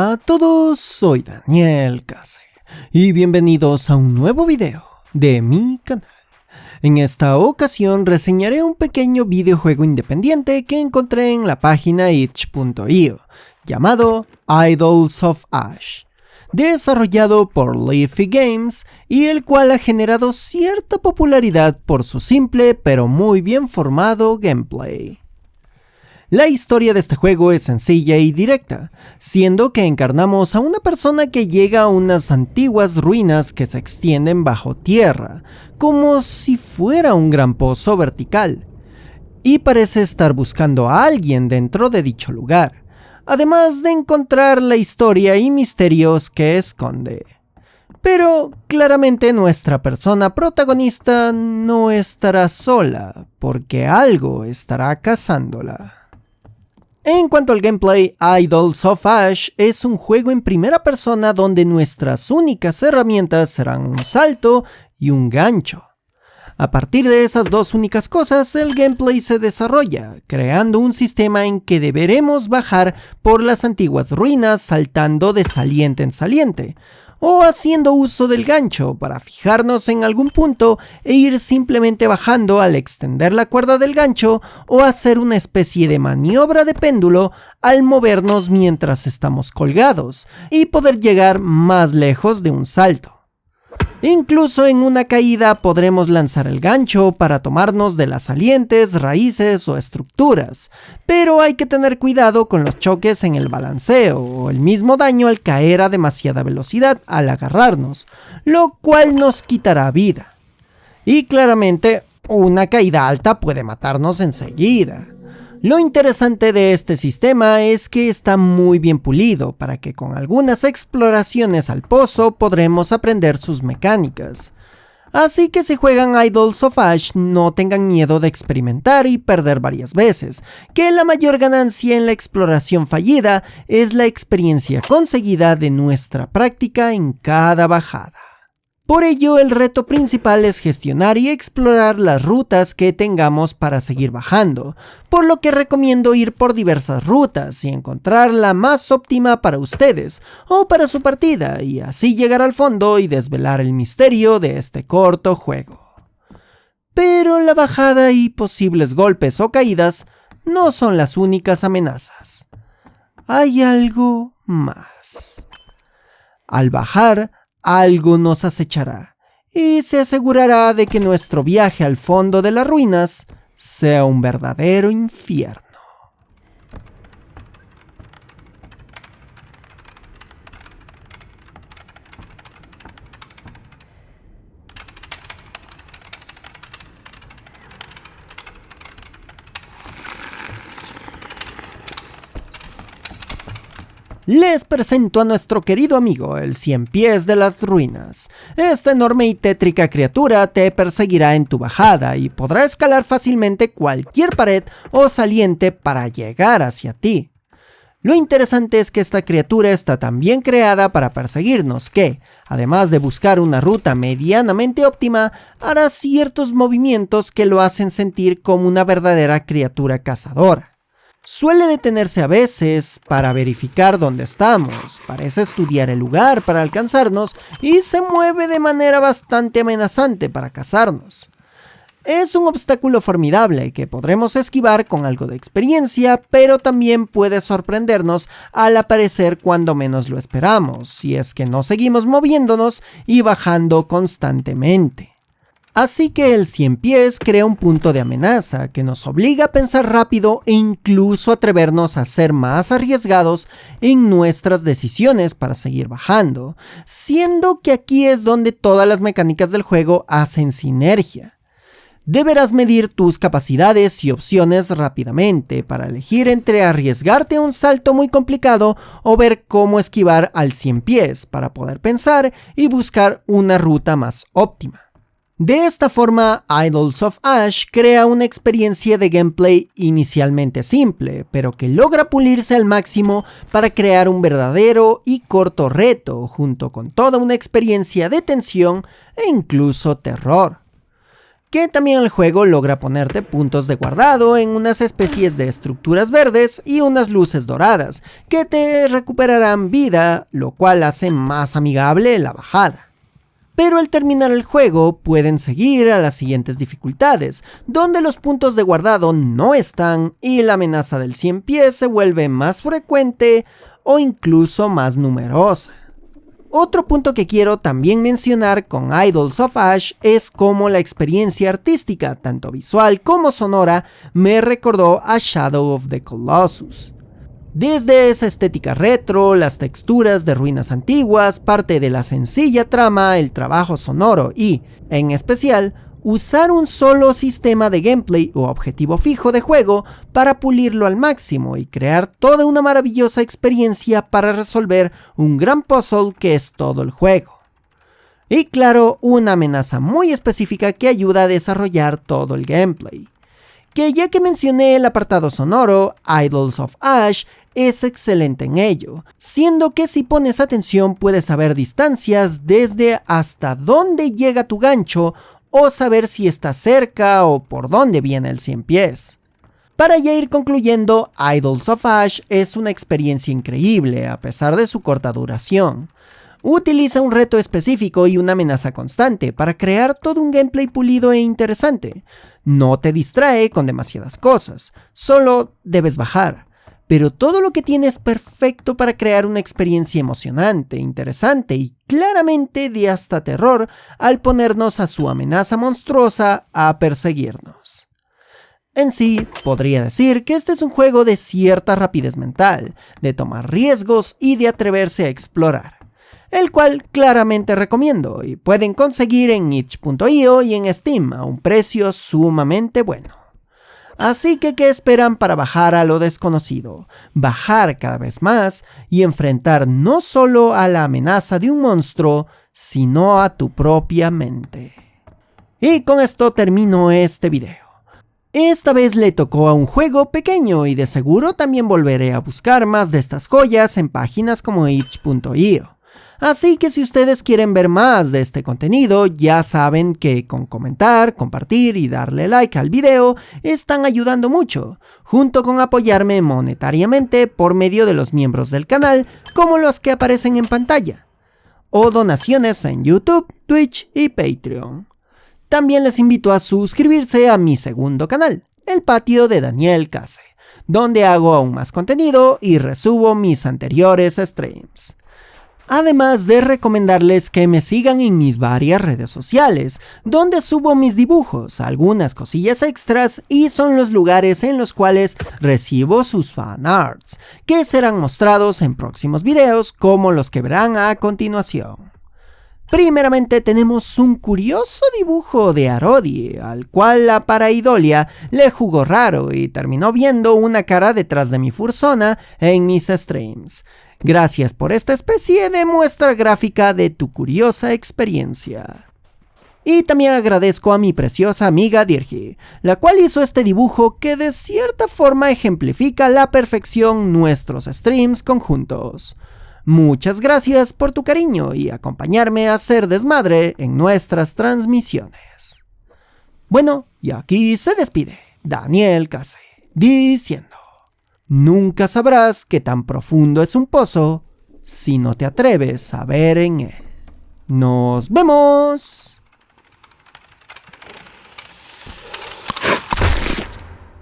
Hola a todos, soy Daniel Case y bienvenidos a un nuevo video de mi canal. En esta ocasión reseñaré un pequeño videojuego independiente que encontré en la página itch.io llamado Idols of Ash, desarrollado por Leafy Games y el cual ha generado cierta popularidad por su simple pero muy bien formado gameplay. La historia de este juego es sencilla y directa, siendo que encarnamos a una persona que llega a unas antiguas ruinas que se extienden bajo tierra, como si fuera un gran pozo vertical, y parece estar buscando a alguien dentro de dicho lugar, además de encontrar la historia y misterios que esconde. Pero claramente nuestra persona protagonista no estará sola, porque algo estará cazándola. En cuanto al gameplay, Idols of Ash es un juego en primera persona donde nuestras únicas herramientas serán un salto y un gancho. A partir de esas dos únicas cosas, el gameplay se desarrolla, creando un sistema en que deberemos bajar por las antiguas ruinas saltando de saliente en saliente, o haciendo uso del gancho para fijarnos en algún punto e ir simplemente bajando al extender la cuerda del gancho, o hacer una especie de maniobra de péndulo al movernos mientras estamos colgados y poder llegar más lejos de un salto. Incluso en una caída podremos lanzar el gancho para tomarnos de las salientes, raíces o estructuras, pero hay que tener cuidado con los choques en el balanceo o el mismo daño al caer a demasiada velocidad al agarrarnos, lo cual nos quitará vida. Y claramente, una caída alta puede matarnos enseguida. Lo interesante de este sistema es que está muy bien pulido para que con algunas exploraciones al pozo podremos aprender sus mecánicas. Así que si juegan Idols of Ash no tengan miedo de experimentar y perder varias veces, que la mayor ganancia en la exploración fallida es la experiencia conseguida de nuestra práctica en cada bajada. Por ello, el reto principal es gestionar y explorar las rutas que tengamos para seguir bajando, por lo que recomiendo ir por diversas rutas y encontrar la más óptima para ustedes o para su partida, y así llegar al fondo y desvelar el misterio de este corto juego. Pero la bajada y posibles golpes o caídas no son las únicas amenazas. Hay algo más. Al bajar, algo nos acechará y se asegurará de que nuestro viaje al fondo de las ruinas sea un verdadero infierno. Les presento a nuestro querido amigo, el Cien Pies de las Ruinas. Esta enorme y tétrica criatura te perseguirá en tu bajada y podrá escalar fácilmente cualquier pared o saliente para llegar hacia ti. Lo interesante es que esta criatura está tan bien creada para perseguirnos que, además de buscar una ruta medianamente óptima, hará ciertos movimientos que lo hacen sentir como una verdadera criatura cazadora. Suele detenerse a veces para verificar dónde estamos, parece estudiar el lugar para alcanzarnos y se mueve de manera bastante amenazante para cazarnos. Es un obstáculo formidable que podremos esquivar con algo de experiencia, pero también puede sorprendernos al aparecer cuando menos lo esperamos, si es que no seguimos moviéndonos y bajando constantemente. Así que el Cien Pies crea un punto de amenaza que nos obliga a pensar rápido e incluso atrevernos a ser más arriesgados en nuestras decisiones para seguir bajando, siendo que aquí es donde todas las mecánicas del juego hacen sinergia. Deberás medir tus capacidades y opciones rápidamente para elegir entre arriesgarte a un salto muy complicado o ver cómo esquivar al Cien Pies para poder pensar y buscar una ruta más óptima. De esta forma, Idols of Ash crea una experiencia de gameplay inicialmente simple, pero que logra pulirse al máximo para crear un verdadero y corto reto, junto con toda una experiencia de tensión e incluso terror. Que también el juego logra ponerte puntos de guardado en unas especies de estructuras verdes y unas luces doradas, que te recuperarán vida, lo cual hace más amigable la bajada. Pero al terminar el juego pueden seguir a las siguientes dificultades, donde los puntos de guardado no están y la amenaza del 100 pies se vuelve más frecuente o incluso más numerosa. Otro punto que quiero también mencionar con Idols of Ash es cómo la experiencia artística, tanto visual como sonora, me recordó a Shadow of the Colossus. Desde esa estética retro, las texturas de ruinas antiguas, parte de la sencilla trama, el trabajo sonoro y, en especial, usar un solo sistema de gameplay o objetivo fijo de juego para pulirlo al máximo y crear toda una maravillosa experiencia para resolver un gran puzzle que es todo el juego. Y claro, una amenaza muy específica que ayuda a desarrollar todo el gameplay. Que ya que mencioné el apartado sonoro, Idols of Ash es excelente en ello, siendo que si pones atención puedes saber distancias desde hasta dónde llega tu gancho o saber si está cerca o por dónde viene el 100 pies. Para ya ir concluyendo, Idols of Ash es una experiencia increíble a pesar de su corta duración. Utiliza un reto específico y una amenaza constante para crear todo un gameplay pulido e interesante. No te distrae con demasiadas cosas, solo debes bajar. Pero todo lo que tiene es perfecto para crear una experiencia emocionante, interesante y claramente de hasta terror al ponernos a su amenaza monstruosa a perseguirnos. En sí, podría decir que este es un juego de cierta rapidez mental, de tomar riesgos y de atreverse a explorar, el cual claramente recomiendo y pueden conseguir en itch.io y en Steam a un precio sumamente bueno. Así que, ¿qué esperan para bajar a lo desconocido? Bajar cada vez más y enfrentar no solo a la amenaza de un monstruo, sino a tu propia mente. Y con esto termino este video. Esta vez le tocó a un juego pequeño y de seguro también volveré a buscar más de estas joyas en páginas como itch.io. Así que si ustedes quieren ver más de este contenido, ya saben que con comentar, compartir y darle like al video están ayudando mucho, junto con apoyarme monetariamente por medio de los miembros del canal, como los que aparecen en pantalla, o donaciones en YouTube, Twitch y Patreon. También les invito a suscribirse a mi segundo canal, El Patio de Daniel Case, donde hago aún más contenido y resubo mis anteriores streams. Además de recomendarles que me sigan en mis varias redes sociales, donde subo mis dibujos, algunas cosillas extras y son los lugares en los cuales recibo sus fanarts, que serán mostrados en próximos videos como los que verán a continuación. Primeramente tenemos un curioso dibujo de Arodi, al cual la pareidolia le jugó raro y terminó viendo una cara detrás de mi fursona en mis streams. Gracias por esta especie de muestra gráfica de tu curiosa experiencia. Y también agradezco a mi preciosa amiga Dirgi, la cual hizo este dibujo que de cierta forma ejemplifica a la perfección nuestros streams conjuntos. Muchas gracias por tu cariño y acompañarme a hacer desmadre en nuestras transmisiones. Bueno, y aquí se despide Daniel Case, diciendo: nunca sabrás qué tan profundo es un pozo si no te atreves a ver en él. ¡Nos vemos!